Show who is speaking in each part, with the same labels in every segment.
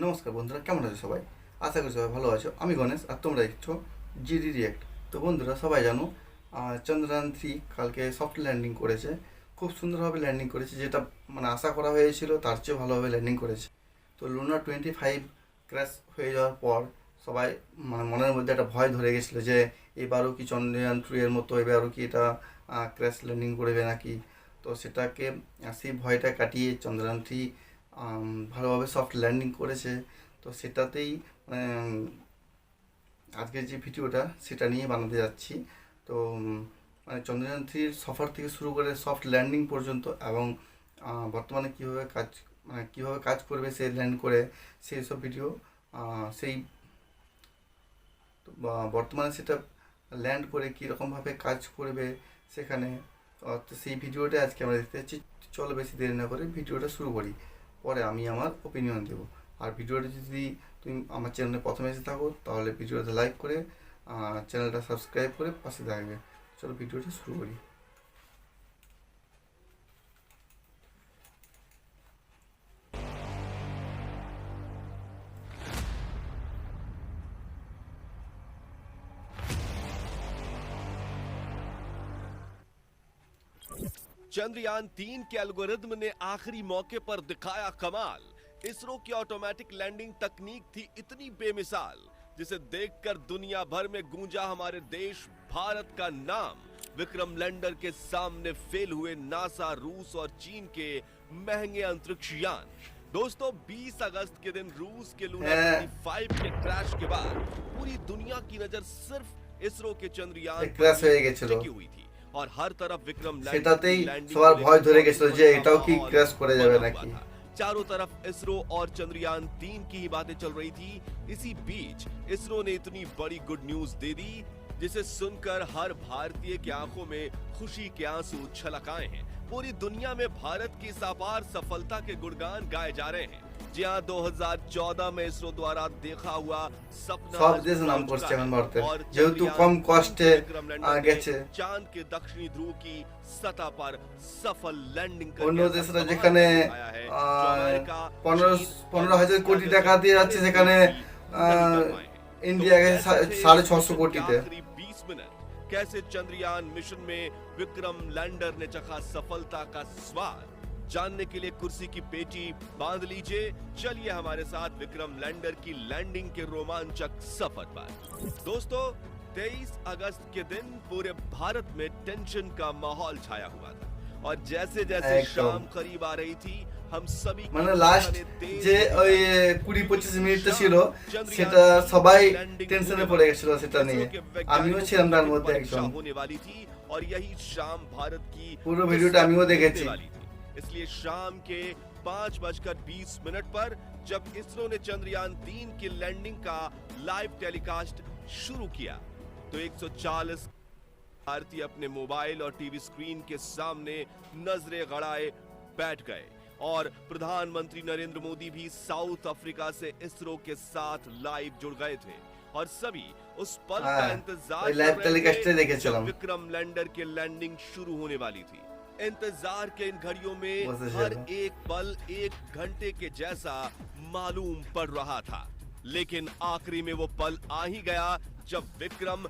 Speaker 1: নমস্কার বন্ধুরা, কেমন আছো সবাই? আশা করি সবাই ভালো আছো। আমি গণেশ আর তোমরা দেখছো জিডি রিয়েক্ট। তো বন্ধুরা, সবাই জানো চন্দ্রযান 3 কালকে সফট ল্যান্ডিং করেছে। খুব সুন্দরভাবে ল্যান্ডিং করেছে, যেটা মানে আশা করা হয়েছিল তার চেয়ে ভালোভাবে ল্যান্ডিং করেছে। তো লুনা 25 ক্র্যাশ হয়ে যাওয়ার পর সবাই মানে মনের মধ্যে একটা ভয় ধরে গেছিলো যে এবারও কি চন্দ্রযান 2 এর মতো এবারও কি এটা ক্র্যাশ ল্যান্ডিং করবে নাকি। তো সেটাকে সেই ভয়টা কাটিয়ে চন্দ্রযান 3 ভালোভাবে সফট ল্যান্ডিং করেছে। তো সেটাতেই উম, আজকের যে ভিডিওটা সেটা নিয়ে বানাতে যাচ্ছি। তো মানে চন্দ্রযান 3 সফর থেকে শুরু করে সফট ল্যান্ডিং পর্যন্ত, এবং বর্তমানে কীভাবে কাজ মানে কীভাবে কাজ করবে সে ল্যান্ড করে, সেই সব ভিডিও সেই বর্তমানে সেটা ল্যান্ড করে কীরকমভাবে কাজ করবে সেখানে। তো সেই ভিডিওটা আজকে আমরা দেখতে যাচ্ছি। চলো বেশি দেরি না করে ভিডিওটা শুরু করি, পরে আমি আমার ওপিনিয়ন দেবো। আর ভিডিওটা যদি তুমি আমার চ্যানেলে প্রথমে এসে থাকো তাহলে ভিডিওটা লাইক করে চ্যানেলটা সাবস্ক্রাইব করে পাশে থাকবে। চলো ভিডিওটা শুরু করি।
Speaker 2: चंद्रयान 3 के एल्गोरिदम ने आखिरी मौके पर दिखाया कमाल। इसरो की ऑटोमेटिक लैंडिंग तकनीक थी इतनी बेमिसाल, जिसे देखकर दुनिया भर में गूंजा हमारे देश भारत का नाम। विक्रम लैंडर के सामने फेल हुए नासा, रूस और चीन के महंगे अंतरिक्ष यान। दोस्तों, 20 अगस्त के दिन रूस के लूना 25 के क्रैश के बाद पूरी दुनिया की नजर सिर्फ इसरो के चंद्रयान
Speaker 1: ক্র্যাশ হয়ে
Speaker 2: पर
Speaker 1: গেছিল,
Speaker 2: टिकी हुई थी और हर तरफ विक्रम
Speaker 1: সেটাতেই
Speaker 2: लैंडिंग
Speaker 1: সবার
Speaker 2: को
Speaker 1: ভয়
Speaker 2: लेकर
Speaker 1: ধরে গেছিল যে
Speaker 2: उत्सुकता
Speaker 1: এটাও কি
Speaker 2: माहौल
Speaker 1: ক্র্যাশ করে যাবে
Speaker 2: बना हुआ
Speaker 1: নাকি।
Speaker 2: था। चारों तरफ इसरो और चंद्रयान 3 की ही बातें चल रही थी। इसी बीच इसरो ने इतनी बड़ी गुड न्यूज दे दी, जिसे सुनकर हर भारतीय की आंखों में खुशी के आंसू छलक आए हैं। पूरी दुनिया में भारत की इस अपार सफलता के गुणगान गाए जा रहे हैं। जी हाँ, 2014 में इसरो द्वारा देखा हुआ सपना
Speaker 1: সব
Speaker 2: आज
Speaker 1: দেশ
Speaker 2: पूरा
Speaker 1: নাম
Speaker 2: हो
Speaker 1: করছে
Speaker 2: चुका
Speaker 1: এখন
Speaker 2: है
Speaker 1: ভারতের,
Speaker 2: और
Speaker 1: যেহেতু
Speaker 2: चंद्रयान
Speaker 1: কম
Speaker 2: 3
Speaker 1: কষ্টে
Speaker 2: विक्रम लैंडर ने
Speaker 1: গেছে।
Speaker 2: चांद के दक्षिणी ध्रुव की सतह पर सफल लैंडिंग
Speaker 1: অন্য
Speaker 2: करके ऐसा
Speaker 1: দেশরা
Speaker 2: कमाल
Speaker 1: যেখানে
Speaker 2: दिखाया है जो अमेरिका,
Speaker 1: পনেরো
Speaker 2: चीन और
Speaker 1: 15,000
Speaker 2: रूस
Speaker 1: কোটি
Speaker 2: जैसे
Speaker 1: টাকা দিয়ে যাচ্ছে,
Speaker 2: बड़े
Speaker 1: সেখানে
Speaker 2: देश भी नहीं कर पाए हैं।
Speaker 1: ইন্ডিয়া
Speaker 2: तो
Speaker 1: গেছে
Speaker 2: कैसे थे इस
Speaker 1: 650
Speaker 2: मिशन के
Speaker 1: কোটিতে।
Speaker 2: आखिरी 20 मिनट? कैसे चंद्रयान मिशन में विक्रम लैंडर ने चखा सफलता का स्वाद? जानने के लिए कुर्सी की पेटी बांध लीजिए। चलिए हमारे साथ विक्रम लैंडर की लैंडिंग के रोमांचक सफर पर। दोस्तों, 23 अगस्त के दिन पूरे भारत में टेंशन का माहौल छाया हुआ था और जैसे जैसे
Speaker 1: एकदम।
Speaker 2: शाम करीब आ रही थी, हम सभी की
Speaker 1: মানে
Speaker 2: आंखें
Speaker 1: লাস্ট
Speaker 2: तेज
Speaker 1: যে
Speaker 2: होती
Speaker 1: ওই
Speaker 2: गईं।
Speaker 1: 20-25 মিনিটটা ছিল,
Speaker 2: चंद्रयान
Speaker 1: সেটা
Speaker 2: 3
Speaker 1: সবাই
Speaker 2: लैंडिंग
Speaker 1: টেনশনে
Speaker 2: होने
Speaker 1: পড়ে
Speaker 2: वाली
Speaker 1: গেছিল সেটা
Speaker 2: थी।
Speaker 1: নিয়ে।
Speaker 2: इसरो के
Speaker 1: আমিও
Speaker 2: वैज्ञानिकों
Speaker 1: ছিলাম
Speaker 2: की
Speaker 1: তার
Speaker 2: अंतिम
Speaker 1: মধ্যে
Speaker 2: परीक्षा
Speaker 1: একজন।
Speaker 2: होने वाली थी और यही शाम भारत की
Speaker 1: পুরো ভিডিওটা
Speaker 2: किस्मत
Speaker 1: আমিও
Speaker 2: बदलने
Speaker 1: দেখেছি।
Speaker 2: वाली थी। इसलिए शाम के 5:20 पर जब इसरो ने चंद्रयान 3 की लैंडिंग का लाइव टेलीकास्ट शुरू किया, तो 140 भारतीय अपने मोबाइल और टीवी स्क्रीन के सामने नजरें गड़ाए बैठ गए। और प्रधानमंत्री नरेंद्र मोदी भी साउथ अफ्रीका से इसरो के साथ लाइव जुड़ गए थे और सभी उस पल का
Speaker 1: हाँ,
Speaker 2: इंतजार
Speaker 1: वही
Speaker 2: कर
Speaker 1: लाइव
Speaker 2: रहे
Speaker 1: टेलीकास्ट
Speaker 2: थे
Speaker 1: देखेছিলাম।
Speaker 2: जब विक्रम लैंडर के लैंडिंग शुरू होने वाली थी। इंतजार के इन घड़ियों में
Speaker 1: बस
Speaker 2: हर
Speaker 1: चलो।
Speaker 2: एक पल 1 घंटे के जैसा मालूम पड़ रहा था, लेकिन आखिरी में वो पल आ ही गया जब विक्रम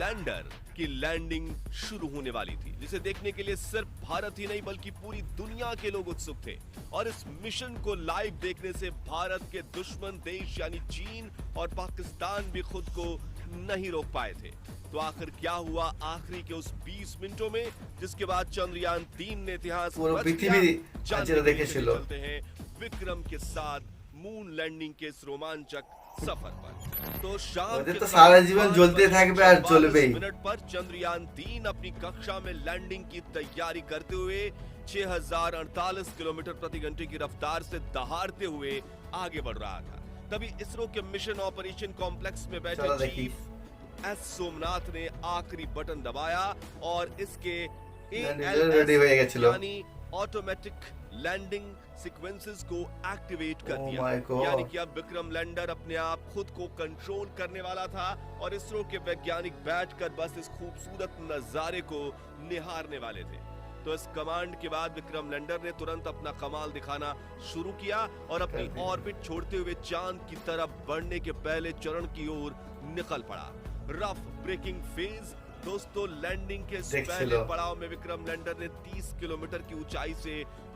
Speaker 2: लैंडर की लैंडिंग शुरू होने वाली थी, जिसे देखने के लिए सिर्फ भारत ही नहीं बल्कि पूरी दुनिया के लोग उत्सुक थे। और इस मिशन को लाइव देखने से भारत के दुश्मन देश यानी चीन और पाकिस्तान भी खुद को नहीं रोक पाए थे। तो आखिर क्या हुआ आखिरी के उस 20 मिनटों में, जिसके बाद चंद्रयान 3 ने इतिहास
Speaker 1: পুরো
Speaker 2: रच
Speaker 1: পৃথিবী
Speaker 2: दिया? जानने
Speaker 1: যেটা
Speaker 2: के लिए
Speaker 1: দেখেছিল।
Speaker 2: चले चलते हैं विक्रम के साथ मून लैंडिंग के इस रोमांचक सफर पर। तो शाम
Speaker 1: ওদের
Speaker 2: के
Speaker 1: তো সারা
Speaker 2: करीब
Speaker 1: জীবন
Speaker 2: 5
Speaker 1: জ্বলতে থাকবে আর
Speaker 2: 44
Speaker 1: জ্বলবেই।
Speaker 2: मिनट पर चंद्रयान 3 अपनी कक्षा में लैंडिंग की तैयारी करते हुए 6048 किलोमीटर प्रति घंटे की रफ्तार से दहाड़ते हुए आगे बढ़ रहा था। तभी इसरो के मिशन ऑपरेशन कॉम्प्लेक्स में बैठे
Speaker 1: चलो देखिए।
Speaker 2: चीफ एस सोमनाथ ने आखिरी बटन दबाया और इसके
Speaker 1: लैंडिंग रेडी हो गया चलो।
Speaker 2: यानी ऑटोमेटिक लैंडिंग सीक्वेंसेस को एक्टिवेट कर
Speaker 1: Oh
Speaker 2: दिया।
Speaker 1: my God।
Speaker 2: यानी कि अब विक्रम लैंडर अपने आप खुद को कंट्रोल करने वाला था और इसरो के वैज्ञानिक बैठकर बस इस खूबसूरत नजारे को निहारने वाले थे। तो इस कमांड के बाद विक्रम लैंडर ने तुरंत अपना कमाल दिखाना शुरू किया और अपनी
Speaker 1: कर दिया।
Speaker 2: ऑर्बिट छोड़ते हुए चांद की तरफ बढ़ने के पहले चरण की ओर निकल पड़ा। Rough breaking phase. दोस्तों, लैंडिंग के इस
Speaker 1: देख
Speaker 2: पहले
Speaker 1: चलो।
Speaker 2: पड़ाव में विक्रम लैंडर ने 30 किलोमीटर की ऊंचाई से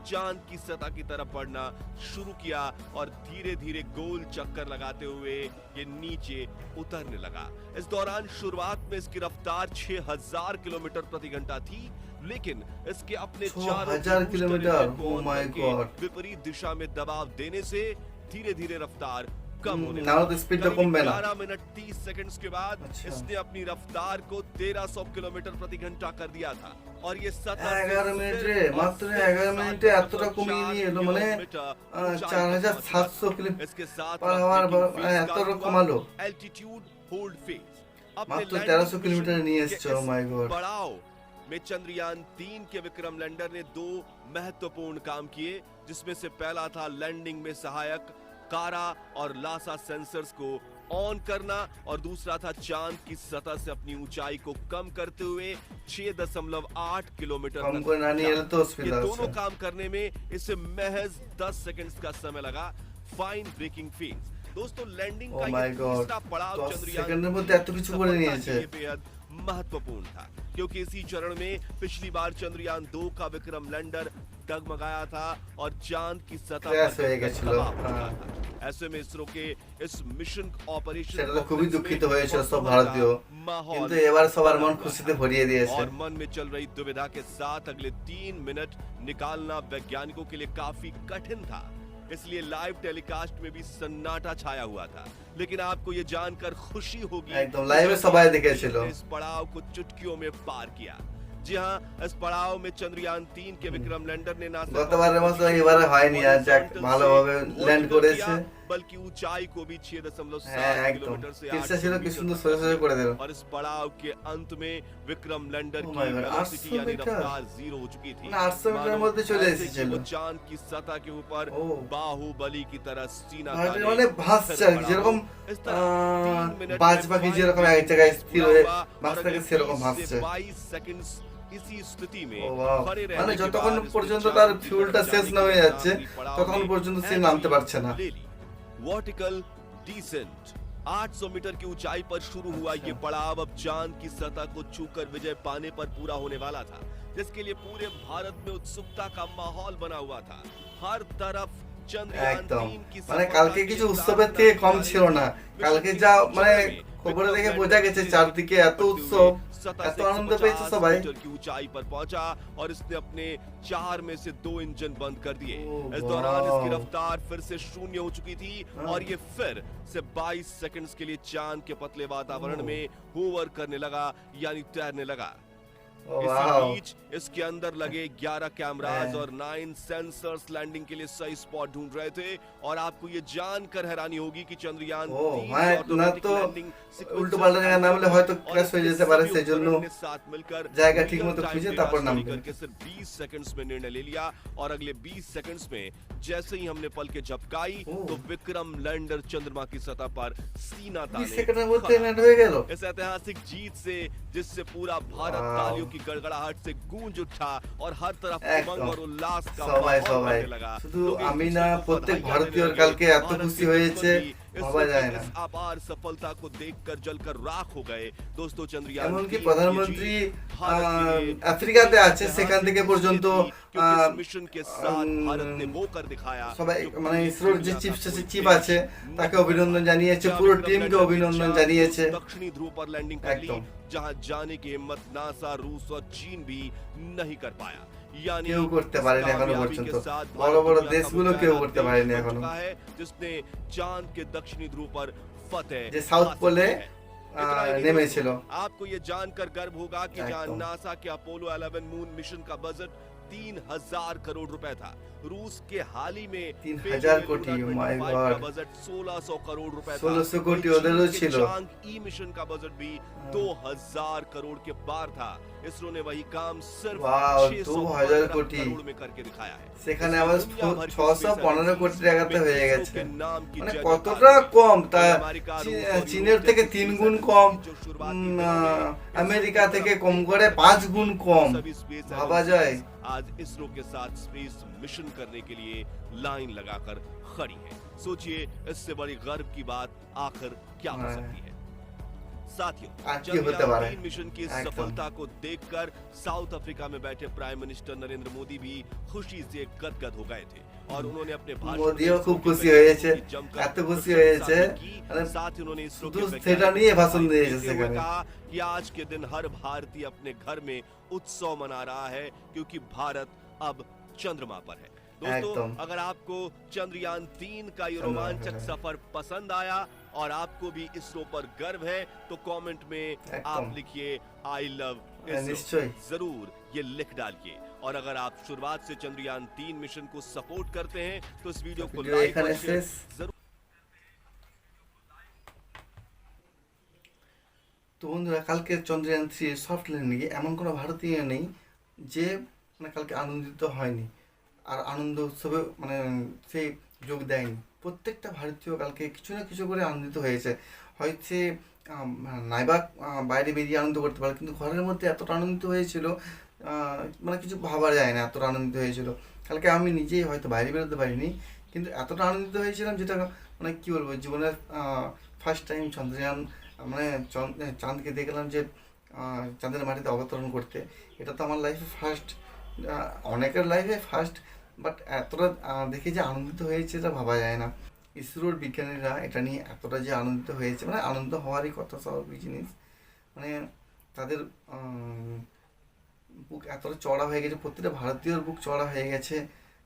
Speaker 2: चांद की सतह की तरफ बढ़ना शुरू किया और धीरे धीरे गोल चक्कर लगाते हुए ये नीचे उतरने लगा। इस दौरान शुरुआत में इसकी रफ्तार 6000 किलोमीटर प्रति घंटा थी, लेकिन इसके अपने
Speaker 1: 6000 किलोमीटर, oh my God।
Speaker 2: विपरीत दिशा में दबाव देने से धीरे धीरे रफ्तार कम होने
Speaker 1: नाउ तो स्पीड तो कम बेना।
Speaker 2: 11 मिनट 30 सेकंड्स के बाद
Speaker 1: अच्छा।
Speaker 2: इसने अपनी रफ्तार को 1300 किलोमीटर प्रति घंटा कर दिया था और ये
Speaker 1: 11 মিনিটে মাত্র 11 মিনিটে এতটা কমিয়ে নিয়ে এলো, মানে 4700 কিলোমিটার
Speaker 2: इसके साथ
Speaker 1: पर आवर এতটা কমালো।
Speaker 2: एल्टीट्यूड होल्ड फेज
Speaker 1: মাত্র 1300 কিলোমিটার নিয়ে এসেছে। ও মাই গॉड।
Speaker 2: पड़ाव में चंद्रयान 3 के विक्रम लैंडर ने 2 महत्वपूर्ण काम किए, जिसमें से पहला था लैंडिंग में सहायक कारा और लासा सेंसर्स को ऑन करना और दूसरा था चांद की सतह से अपनी ऊंचाई को कम करते हुए 6.8 किलोमीटर
Speaker 1: कम
Speaker 2: तक
Speaker 1: को ना नहीं
Speaker 2: जाना।
Speaker 1: तो
Speaker 2: ये
Speaker 1: स्पीड
Speaker 2: दोनों काम करने में इसे महज 10 सेकंड्स का समय लगा। Fine breaking phase. दोस्तों, लैंडिंग
Speaker 1: Oh
Speaker 2: का
Speaker 1: my
Speaker 2: ये
Speaker 1: God।
Speaker 2: तीसरा पड़ाव
Speaker 1: 10
Speaker 2: चंद्रयान
Speaker 1: সেকেন্ডের মধ্যে এত কিছু করে
Speaker 2: सफलता
Speaker 1: নিয়েছে।
Speaker 2: के लिए बेहद महत्वपूर्ण था, क्योंकि इसी चरण में पिछली बार चंद्रयान 2 का विक्रम लैंडर डगमगाया था और चांद की सतह
Speaker 1: क्रैश
Speaker 2: पर
Speaker 1: হয়ে গেছিল।
Speaker 2: दबाव पड़ा
Speaker 1: হ্যাঁ।
Speaker 2: था। ऐसे में इसरो के इस मिशन ऑपरेशन
Speaker 1: সেটা তো খুবই দুঃখিত
Speaker 2: कॉम्प्लेक्स में
Speaker 1: হয়েছিল সব
Speaker 2: बहुत
Speaker 1: ভারতীয়,
Speaker 2: माहौल
Speaker 1: কিন্তু এবার সবার মন
Speaker 2: बना
Speaker 1: খুশিতে
Speaker 2: हुआ
Speaker 1: ভরিয়ে
Speaker 2: था।
Speaker 1: দিয়েছে।
Speaker 2: और मन में चल रही दुविधा के साथ अगले 3 मिनट निकालना वैज्ञानिकों के लिए काफी कठिन था, इसलिए लाइव टेलीकास्ट में भी सन्नाटा छाया हुआ था। लेकिन आपको ये जानकर खुशी होगी
Speaker 1: একদম লাইভে সবাই দেখেছিল।
Speaker 2: ने इस पड़ाव को चुटकियों में पार किया। जी हाँ, इस पड़ाव में चंद्रयान 3 के विक्रम लैंडर ने ना सिर्फ
Speaker 1: গতবারের মতো এবারে হয়নি, আর যাক ভালোভাবে ল্যান্ড করেছে।
Speaker 2: बल्कि ऊंचाई को भी 6.7
Speaker 1: হ্যাঁ একদম
Speaker 2: किलोमीटर से 8
Speaker 1: কিসে ছিল কি
Speaker 2: किलोमीटर
Speaker 1: সুন্দর
Speaker 2: तक
Speaker 1: সোজা সোজা করে দিল।
Speaker 2: और इस पड़ाव के अंत में विक्रम लैंडर
Speaker 1: Oh
Speaker 2: की
Speaker 1: my God,
Speaker 2: वेलोसिटी
Speaker 1: 800
Speaker 2: यानी
Speaker 1: मीटर?
Speaker 2: रफ्तार 0 हो चुकी थी।
Speaker 1: না 800 মিটারের
Speaker 2: मानो
Speaker 1: মধ্যে চলে
Speaker 2: ऐसे कि
Speaker 1: এসেছিল।
Speaker 2: वो चांद की सतह के ऊपर
Speaker 1: ও
Speaker 2: बाहुबली की तरह सीना
Speaker 1: ভাই,
Speaker 2: ताने
Speaker 1: মানে ভাসছে
Speaker 2: स्थिर
Speaker 1: আর কি,
Speaker 2: खड़ा
Speaker 1: যেরকম
Speaker 2: हो। इस तरह 3 मिनट
Speaker 1: বাজ
Speaker 2: में
Speaker 1: পাখি
Speaker 2: फाइन
Speaker 1: যেরকম এক
Speaker 2: ब्रेकिंग
Speaker 1: জায়গায়
Speaker 2: फेज
Speaker 1: স্থির
Speaker 2: पूरा
Speaker 1: হয়ে
Speaker 2: हुआ
Speaker 1: বাঁচতে
Speaker 2: और
Speaker 1: থাকে
Speaker 2: अगले
Speaker 1: সেরকম
Speaker 2: 20 से
Speaker 1: ভাসছে।
Speaker 2: 22 सेकंड्स इसी स्थिति में
Speaker 1: ও বাহ,
Speaker 2: खड़े रहने
Speaker 1: মানে
Speaker 2: के
Speaker 1: যতক্ষণ
Speaker 2: बाद इसने
Speaker 1: পর্যন্ত
Speaker 2: चांद
Speaker 1: তার
Speaker 2: की
Speaker 1: ফিউলটা
Speaker 2: तरफ
Speaker 1: শেষ
Speaker 2: जाने
Speaker 1: না
Speaker 2: के
Speaker 1: হয়ে যাচ্ছে
Speaker 2: आखिरी पड़ाव
Speaker 1: ততক্ষণ
Speaker 2: में
Speaker 1: পর্যন্ত সে
Speaker 2: entry
Speaker 1: নামতে পারছে না।
Speaker 2: ले ली। Vertical decent. 800 मीटर की ऊंचाई पर शुरू हुआ
Speaker 1: अच्छा।
Speaker 2: ये पड़ाव अब चांद की सतह को छूकर विजय पाने पर पूरा होने वाला था, जिसके लिए पूरे भारत में उत्सुकता का माहौल बना हुआ था। हर तरफ चंद्रयान
Speaker 1: একদম
Speaker 2: 3 की
Speaker 1: মানে
Speaker 2: सफलता
Speaker 1: কালকে
Speaker 2: के
Speaker 1: কিছু
Speaker 2: साथ
Speaker 1: উৎসবের থেকে কম
Speaker 2: जारी
Speaker 1: ছিল না। কালকে যা মানে খবরে দেখে বোঝা গেছে চারদিকে এত উৎসব, এত আনন্দ পেয়েছে সবাই।
Speaker 2: मीटर की ऊंचाई पर पहुंचा और इसने अपने 4 में से 2 इंजन बंद कर दिए।
Speaker 1: ओह,
Speaker 2: इस दौरान इसकी
Speaker 1: वाह।
Speaker 2: रफ्तार फिर से शून्य हो चुकी थी
Speaker 1: हाँ।
Speaker 2: और ये फिर से 22 सेकंड्स के लिए चांद के पतले वातावरण
Speaker 1: ओह।
Speaker 2: में होवर करने लगा, यानी तैरने लगा।
Speaker 1: ও
Speaker 2: इसी
Speaker 1: वाओ।
Speaker 2: बीच इसके अंदर लगे 11 कैमरास
Speaker 1: है।
Speaker 2: और 9 सेंसर्स लैंडिंग के लिए सही स्पॉट ढूंढ रहे थे और आपको ये जानकर हैरानी होगी कि चंद्रयान
Speaker 1: ও
Speaker 2: 3
Speaker 1: হ্যাঁ,
Speaker 2: की
Speaker 1: না
Speaker 2: automatic
Speaker 1: তো
Speaker 2: landing sequences
Speaker 1: উল্টো পাল্টা জায়গায় নামলে হয়তো
Speaker 2: और
Speaker 1: ক্র্যাশ হয়ে
Speaker 2: इसके
Speaker 1: যেতে পারে,
Speaker 2: सभी
Speaker 1: সেই জন্য
Speaker 2: उपकरणों ने साथ मिलकर
Speaker 1: জায়গা
Speaker 2: real
Speaker 1: ঠিকমতো
Speaker 2: time
Speaker 1: খুঁজে
Speaker 2: data
Speaker 1: তারপর
Speaker 2: study
Speaker 1: নামবে।
Speaker 2: करके सिर्फ 20 सेकंड्स में निर्णय ले लिया और अगले 20 सेकंड्स में जैसे ही हमने पल के झपकाई
Speaker 1: ओह।
Speaker 2: तो विक्रम लैंडर चंद्रमा की सतह पर सीना
Speaker 1: 20
Speaker 2: ताने
Speaker 1: সেকেন্ডের মধ্যে
Speaker 2: खड़ा।
Speaker 1: ল্যান্ড হয়ে গেল।
Speaker 2: इस ऐतिहासिक जीत से जिससे पूरा भारत
Speaker 1: वाव।
Speaker 2: तालियों की गड़गड़ाहट से गूंज उठा और हर तरफ
Speaker 1: একদম
Speaker 2: उमंग और उल्लास का
Speaker 1: সবাই
Speaker 2: माहौल
Speaker 1: সবাই
Speaker 2: बनने लगा।
Speaker 1: শুধু
Speaker 2: लोग एक
Speaker 1: আমি
Speaker 2: दूसरे
Speaker 1: না
Speaker 2: को
Speaker 1: প্রত্যেক
Speaker 2: बधाइयां
Speaker 1: ভারতীয়র
Speaker 2: देने
Speaker 1: কালকে
Speaker 2: लगे।
Speaker 1: এত
Speaker 2: भारत
Speaker 1: খুশি
Speaker 2: के
Speaker 1: হয়েছে
Speaker 2: दुश्मन भी इस
Speaker 1: ভাবা যায় না।
Speaker 2: इस अपार सफलता को देखकर जलकर राख हो गए। दोस्तों, चंद्रयान
Speaker 1: এমনকি
Speaker 2: 3 की
Speaker 1: প্রধানমন্ত্রী
Speaker 2: जीत भारत के लिए
Speaker 1: আফ্রিকাতে আছে, সেখান থেকে পর্যন্ত
Speaker 2: क्योंकि इस मिशन के साथ भारत ने वो कर दिखाया
Speaker 1: সবাই
Speaker 2: जो
Speaker 1: মানে
Speaker 2: पूरी
Speaker 1: ইসরোর যে
Speaker 2: दुनिया
Speaker 1: চিফ
Speaker 2: का कोई
Speaker 1: চিফ
Speaker 2: देश
Speaker 1: আছে তাকে
Speaker 2: नहीं
Speaker 1: অভিনন্দন
Speaker 2: कर
Speaker 1: জানিয়েছে,
Speaker 2: पाया।
Speaker 1: পুরো
Speaker 2: विक्रम
Speaker 1: টিমকে
Speaker 2: लैंडर ने
Speaker 1: অভিনন্দন
Speaker 2: चांद
Speaker 1: জানিয়েছে।
Speaker 2: के दक्षिणी ध्रुव पर लैंडिंग कर ली,
Speaker 1: एकदम।
Speaker 2: जहां जाने की हिम्मत नासा, रूस और चीन भी नहीं कर पाया। यानी
Speaker 1: কেউ করতে পারেনি এখনো
Speaker 2: कामयाबी
Speaker 1: পর্যন্ত।
Speaker 2: के साथ
Speaker 1: বড়
Speaker 2: भारत
Speaker 1: বড়
Speaker 2: दुनिया का
Speaker 1: দেশগুলো
Speaker 2: वो
Speaker 1: কেউ
Speaker 2: पहला
Speaker 1: করতে
Speaker 2: देश
Speaker 1: পারেনি
Speaker 2: बन
Speaker 1: এখনো।
Speaker 2: चुका है जिसने चांद के दक्षिणी ध्रुव पर फतेह
Speaker 1: যে সাউথ
Speaker 2: हासिल
Speaker 1: পোলে
Speaker 2: की है। इतना ही नहीं
Speaker 1: নেমেছিল।
Speaker 2: दोस्तों, आपको ये जानकर गर्व होगा कि जहां
Speaker 1: एकदम।
Speaker 2: नासा के अपोलो 11 मून मिशन का बजट 3000 करोड़ रुपए था, रूस के हाल ही में
Speaker 1: 3000 कोटी,
Speaker 2: लूना
Speaker 1: my
Speaker 2: 25
Speaker 1: God।
Speaker 2: का बजट 1600 करोड़ रुपए था।
Speaker 1: 1600 कोटी
Speaker 2: वहीं
Speaker 1: ওদেরও
Speaker 2: चीन के
Speaker 1: ছিল।
Speaker 2: चांग ई मिशन का बजट भी 2000 करोड़ के पार था। इसरो ने वही काम सिर्फ
Speaker 1: वाओ,
Speaker 2: 615
Speaker 1: कोटी।
Speaker 2: करोड़ में करके दिखाया है।
Speaker 1: সেখানে
Speaker 2: इसमें
Speaker 1: আবার
Speaker 2: दुनिया भर की
Speaker 1: 615
Speaker 2: space
Speaker 1: কোটি টাকাতে
Speaker 2: में
Speaker 1: হয়ে
Speaker 2: इसरो
Speaker 1: গেছে।
Speaker 2: के नाम की
Speaker 1: মানে
Speaker 2: जय
Speaker 1: কতটা
Speaker 2: जयकार
Speaker 1: কম, তা
Speaker 2: है। अमेरिका, रूस और
Speaker 1: চীনের
Speaker 2: यूरोप
Speaker 1: থেকে
Speaker 2: जैसी
Speaker 1: 3
Speaker 2: space
Speaker 1: গুণ
Speaker 2: agency
Speaker 1: কম,
Speaker 2: जो शुरुआती दिनों में
Speaker 1: আমেরিকা থেকে কম করে 5 গুণ কম।
Speaker 2: सभी space
Speaker 1: ভাবা
Speaker 2: agencies
Speaker 1: যায়
Speaker 2: आज इसरो के साथ स्पेस मिशन करने के लिए लाइन लगाकर खड़ी है। सोचिए इससे बड़ी गर्व की बात आखिर क्या हो सकती है। साथियों,
Speaker 1: आज की होते
Speaker 2: चंद्रयान
Speaker 1: बारे
Speaker 2: 3 मिशन की
Speaker 1: एकदम।
Speaker 2: सफलता को देखकर साउथ अफ्रीका में बैठे प्राइम मिनिस्टर नरेंद्र मोदी भी खुशी से गदगद हो गए थे और उन्होंने अपने भाषण में
Speaker 1: মোদিও
Speaker 2: इसरो
Speaker 1: খুব
Speaker 2: के
Speaker 1: খুশি
Speaker 2: वैज्ञानिकों
Speaker 1: হয়েছে,
Speaker 2: की जमकर
Speaker 1: এত খুশি
Speaker 2: प्रशंसा
Speaker 1: হয়েছে
Speaker 2: भी की।
Speaker 1: মানে
Speaker 2: साथ ही उन्होंने इसरो
Speaker 1: শুধু
Speaker 2: के
Speaker 1: সেটা
Speaker 2: वैज्ञानिकों
Speaker 1: নিয়ে
Speaker 2: को
Speaker 1: ভাষণ
Speaker 2: बधाई
Speaker 1: দিয়েছে
Speaker 2: देते हुए
Speaker 1: সেখানে।
Speaker 2: कहा कि आज के दिन हर भारतीय अपने घर में उत्सव मना रहा है क्योंकि भारत अब चंद्रमा पर है। दोस्तों,
Speaker 1: एकदम।
Speaker 2: अगर आपको चंद्रयान 3 का ये
Speaker 1: चंद्रमा
Speaker 2: रोमांचक
Speaker 1: पर है।
Speaker 2: सफर पसंद आया और आपको भी इसरो पर गर्व है तो कमेंट में
Speaker 1: एकदम।
Speaker 2: आप लिखिए आई लव इसरो,
Speaker 1: निश्चय।
Speaker 2: जरूर ये लिख डालिए। और अगर आप शुरुआत से चंद्रयान 3 मिशन को सपोर्ट करते हैं तो इस वीडियो को
Speaker 1: वीडियो
Speaker 2: लाइक और
Speaker 1: एखाने
Speaker 2: शेयर
Speaker 1: शेष।
Speaker 2: जरूर।
Speaker 1: তো বন্ধুরা, কালকে চন্দ্রয়ান 3 সফট ল্যান্ডিংয়ে এমন কোনো ভারতীয় নেই যে মানে কালকে আনন্দিত হয়নি আর আনন্দ উৎসবে মানে সে যোগ দেয়নি। প্রত্যেকটা ভারতীয় কালকে কিছু না কিছু করে আনন্দিত হয়েছে। হয়েছে নাইবা বাইরে বেরিয়ে আনন্দ করতে পারে, কিন্তু ঘরের মধ্যে এতটা আনন্দিত হয়েছিল মানে কিছু ভাবা যায় না, এতটা আনন্দিত হয়েছিল। কালকে আমি নিজেই হয়তো বাইরে বেরোতে পারিনি, কিন্তু এতটা আনন্দিত হয়েছিলাম যেটা মানে কী বলবো, জীবনের ফার্স্ট টাইম চন্দ্রয়ান মানে চাঁদকে দেখলাম যে চাঁদের মাটিতে অবতরণ করতে। এটা তো আমার লাইফে ফার্স্ট, অনেকের লাইফে ফার্স্ট, বাট এতটা দেখে যে আনন্দিত হয়েছে এটা ভাবা যায় না। ইসরোর বিজ্ঞানীরা এটা নিয়ে এতটা যে আনন্দিত হয়েছে, মানে আনন্দ হওয়ারই কথা, স্বাভাবিক জিনিস। মানে তাদের বুক এতটা চড়া হয়ে গেছে, প্রত্যেকটা ভারতীয়র বুক চড়া হয়ে গেছে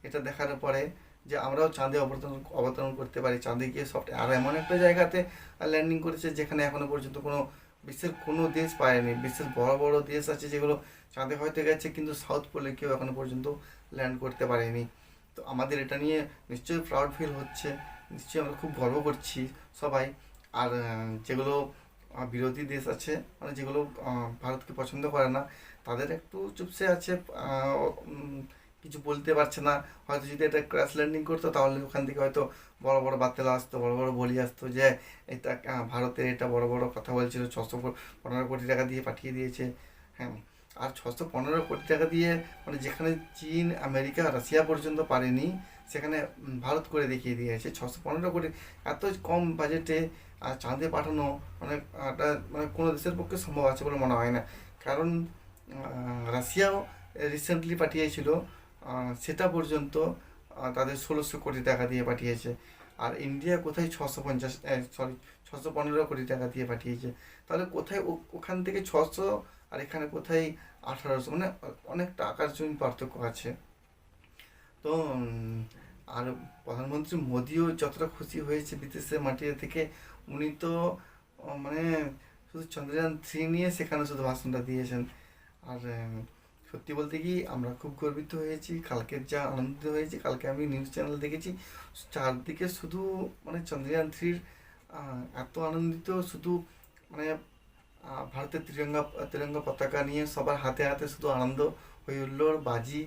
Speaker 1: এটা দেখার পরে যে আমরাও চাঁদে অবতরণ করতে পারি। চাঁদে গিয়ে সফট আর এমন একটা জায়গাতে ল্যান্ডিং করেছে যেখানে এখনো পর্যন্ত কোনো বিশ্বের কোনো দেশ পায়নি। বিশ্বের বড় বড় দেশ আছে যেগুলো চাঁদে হয়তো গেছে, কিন্তু সাউথ পোলে কেউ এখনো পর্যন্ত ল্যান্ড করতে পারেনি। তো আমাদের এটা নিয়ে নিশ্চয়ই প্রাউড ফিল হচ্ছে, নিশ্চয়ই আমরা খুব গর্ব করছি সবাই। আর যেগুলো বিরোধী দেশ আছে, মানে যেগুলো ভারতকে পছন্দ করে না, তাদের একটু চুপসে আছে, কিছু বলতে পারছে না। হয়তো যদি এটা ক্র্যাশ ল্যান্ডিং করতো তাহলে ওখান থেকে হয়তো বড় বড় বার্তা আসতো, বড় বড় বলি আসতো যে এটা ভারতের এটা বড় বড় কথা বলছিল, 615 কোটি টাকা দিয়ে পাঠিয়ে দিয়েছে। হ্যাঁ, আর 615 কোটি টাকা দিয়ে মানে যেখানে চীন, আমেরিকা, রাশিয়া পর্যন্ত পারেনি, সেখানে ভারত করে দেখিয়ে দিয়েছে। 615 কোটি এত কম বাজেটে চাঁদে পাঠানো মানে একটা মানে কোনো দেশের পক্ষে সম্ভব আছে বলে মনে হয় না। কারণ রাশিয়াও রিসেন্টলি পাঠিয়েছিল, সেটা পর্যন্ত তাদের 1600 কোটি টাকা দিয়ে পাঠিয়েছে। আর ইন্ডিয়া কোথায় 615 কোটি টাকা দিয়ে পাঠিয়েছে। তাহলে কোথায় ওখান থেকে 600 আর এখানে কোথায় 1800, মানে অনেক টাকার জন্য পার্থক্য আছে। তো আর প্রধানমন্ত্রী মোদিও যতটা খুশি হয়েছে বিদেশের মাটি থেকে, উনি তো মানে শুধু চন্দ্রযান 3 নিয়ে সেখানে শুধু ভাষণটা দিয়েছেন। আর সত্যি বলতে কি আমরা খুব গর্বিত হয়েছি কালকের যা আনন্দিত হয়েছি। কালকে আমি নিউজ চ্যানেল দেখেছি, চারদিকে শুধু মানে চন্দ্রযান 3 এত আনন্দিত, শুধু মানে ভারতের তিরঙ্গা পতাকা নিয়ে সবার হাতে হাতে শুধু আনন্দ, হই হুল্লোড়, বাজি,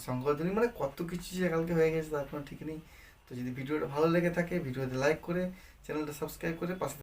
Speaker 1: সংগঠনী, মানে কত কিছু যে কালকে হয়ে গেছে তার কোনো ঠিক নেই। তো যদি ভিডিওটা ভালো লেগে থাকে ভিডিওতে লাইক করে চ্যানেলটা সাবস্ক্রাইব করে পাশে